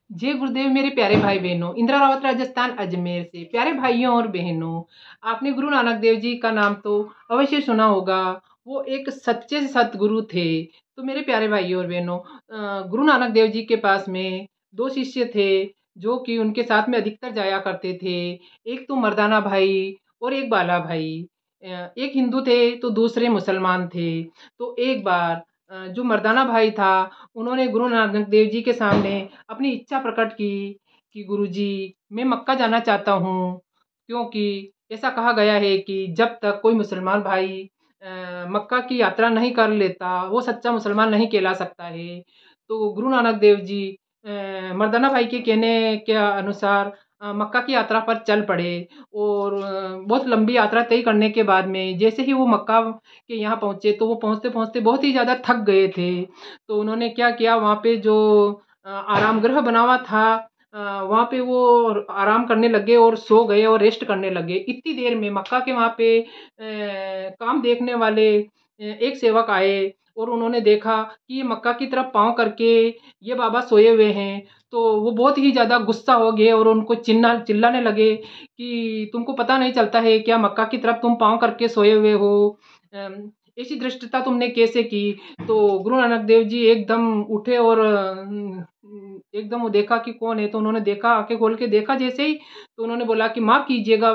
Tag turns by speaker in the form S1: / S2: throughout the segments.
S1: जय गुरुदेव मेरे प्यारे भाई बहनों। इंदिरा रावत राजस्थान अजमेर से। प्यारे भाइयों और बहनों, आपने गुरु नानक देव जी का नाम तो अवश्य सुना होगा। वो एक सच्चे सतगुरु थे। तो मेरे प्यारे भाइयों और बहनों, गुरु नानक देव जी के पास में दो शिष्य थे जो कि उनके साथ में अधिकतर जाया करते थे। एक तो मर्दाना भाई और एक बाला भाई। एक हिंदू थे तो दूसरे मुसलमान थे। तो एक बार जो मर्दाना भाई था, उन्होंने गुरु नानक देव जी के सामने अपनी इच्छा प्रकट की कि गुरुजी, मैं मक्का जाना चाहता हूँ, क्योंकि ऐसा कहा गया है कि जब तक कोई मुसलमान भाई मक्का की यात्रा नहीं कर लेता, वो सच्चा मुसलमान नहीं कहला सकता है। तो गुरु नानक देव जी मर्दाना भाई के कहने के अनुसार मक्का की यात्रा पर चल पड़े। और बहुत लंबी यात्रा तय करने के बाद में जैसे ही वो मक्का के यहाँ पहुँचे, तो वो पहुँचते पहुँचते बहुत ही ज़्यादा थक गए थे। तो उन्होंने क्या किया, वहाँ पे जो आराम गृह बना हुआ था, वहाँ पे वो आराम करने लगे और सो गए और रेस्ट करने लगे। इतनी देर में मक्का के वहाँ पे काम देखने वाले एक सेवक आए और उन्होंने देखा कि ये मक्का की तरफ पाँव करके ये बाबा सोए हुए हैं। तो वो बहुत ही ज़्यादा गुस्सा हो गए और उनको चिल्लाने लगे कि तुमको पता नहीं चलता है क्या, मक्का की तरफ तुम पाँव करके सोए हुए हो? ऐसी धृष्टता तुमने कैसे की? तो गुरु नानक देव जी एकदम उठे और एकदम वो देखा कि कौन है। तो उन्होंने देखा, आंखें खोल के देखा जैसे ही, तो उन्होंने बोला कि माफ़ कीजिएगा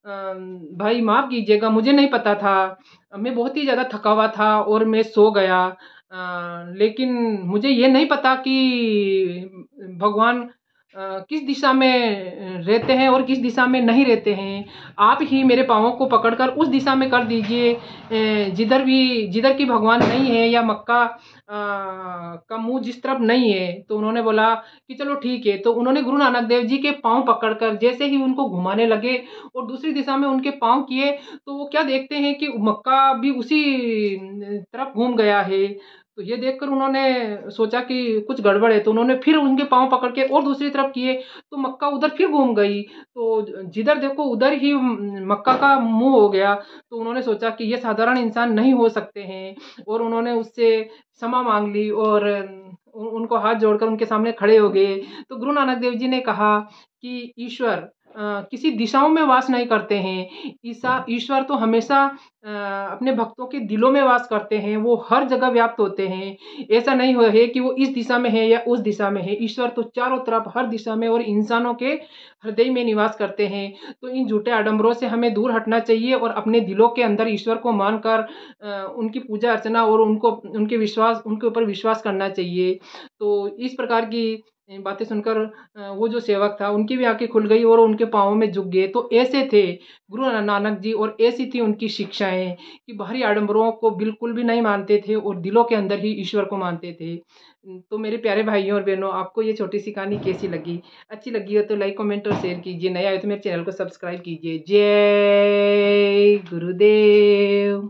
S1: भाई, माफ़ कीजिएगा, मुझे नहीं पता था। मैं बहुत ही ज़्यादा थका हुआ था और मैं सो गया। लेकिन मुझे ये नहीं पता कि भगवान किस दिशा में रहते हैं और किस दिशा में नहीं रहते हैं। आप ही मेरे पाँवों को पकड़कर उस दिशा में कर दीजिए जिधर की भगवान नहीं है, या मक्का का मुंह जिस तरफ नहीं है। तो उन्होंने बोला कि चलो ठीक है। तो उन्होंने गुरु नानक देव जी के पाँव पकड़कर जैसे ही उनको घुमाने लगे और दूसरी दिशा में उनके पाँव किए, तो वो क्या देखते हैं कि मक्का भी उसी तरफ घूम गया है। तो ये देखकर उन्होंने सोचा कि कुछ गड़बड़ है। तो उन्होंने फिर उनके पाँव पकड़ के और दूसरी तरफ किए, तो मक्का उधर फिर घूम गई। तो जिधर देखो उधर ही मक्का का मुंह हो गया। तो उन्होंने सोचा कि ये साधारण इंसान नहीं हो सकते हैं, और उन्होंने उससे क्षमा मांग ली और उनको हाथ जोड़कर उनके सामने खड़े हो गए। तो गुरु नानक देव जी ने कहा कि ईश्वर किसी दिशाओं में वास नहीं करते हैं। ईश्वर तो हमेशा अपने भक्तों के दिलों में वास करते हैं। वो हर जगह व्याप्त होते हैं। ऐसा नहीं है कि वो इस दिशा में है या उस दिशा में है। ईश्वर तो चारों तरफ हर दिशा में और इंसानों के हृदय में निवास करते हैं। तो इन झूठे आडंबरों से हमें दूर हटना चाहिए और अपने दिलों के अंदर ईश्वर को मानकर उनकी पूजा अर्चना और उनके ऊपर विश्वास करना चाहिए। तो इस प्रकार की बातें सुनकर वो जो सेवक था, उनकी भी आंखें खुल गई और उनके पाँवों में झुक गए। तो ऐसे थे गुरु नानक जी, और ऐसी थी उनकी शिक्षाएं कि बाहरी आडंबरों को बिल्कुल भी नहीं मानते थे और दिलों के अंदर ही ईश्वर को मानते थे। तो मेरे प्यारे भाइयों और बहनों, आपको ये छोटी सी कहानी कैसी लगी? अच्छी लगी हो तो लाइक कमेंट और शेयर कीजिए। नया है तो मेरे चैनल को सब्सक्राइब कीजिए। जय गुरुदेव।